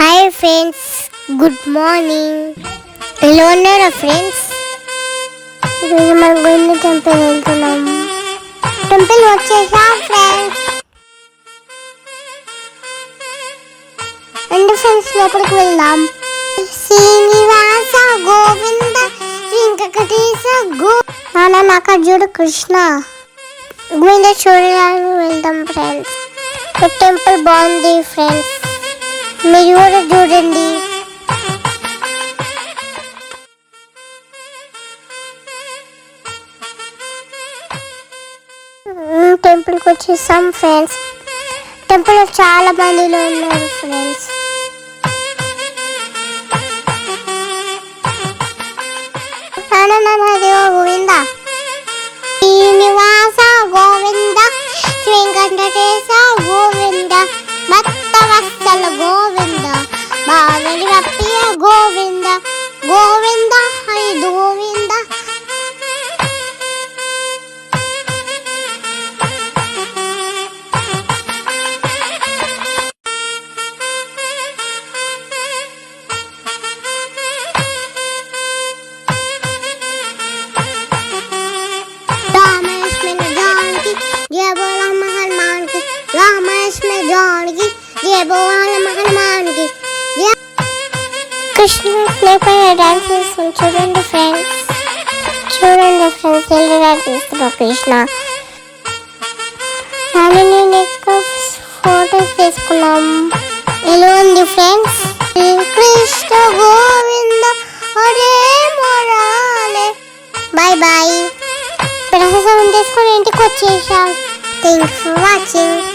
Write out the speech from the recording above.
Hi friends, good morning. ఎలా ఉన్నారా friends? ఈరోజు మనం గోవింద టెంపుల్ వెళ్తున్నాం. టెంపుల్ వచ్చేసాం ఫ్రెండ్స్. అండ్ ఫ్రెండ్స్ లోపలికి వెళ్దాం. శ్రీనివాస గోవింద వెంకటేశ గో. నాకు చూడు కృష్ణ. గోవింద చూడడానికి వెళ్దాం ఫ్రెండ్స్. టెంపుల్ బాగుంది ఫ్రెండ్స్, మీరు కూడా చూడండి. టెంపుల్కి వచ్చేసాం ఫ్రెండ్స్. టెంపుల్లో చాలా మందిలో ఉన్నారు ఫ్రెండ్స్. దేవ గోవింద శ్రీనివాస గోవింద వెంకటేశ గోవింద భక్తవత్సల గోవింద బావలి వప్పియ గోవింద గోవింద హరి గోవింద. కృష్ణ పైన డాన్స్ చేస్తుంది చూడండి ఫ్రెండ్స్. ఎలా డాన్స్ చేస్తున్నావు కృష్ణ. నేను ఎక్కువ ఫోటోస్ తీసుకున్నాం. ఎలా ఉంది friends? Krishna Govinda Hare Murare. Bye bye. ప్రసాదం తీసుకొని ఇంటికి వచ్చేసాం. Thanks for watching.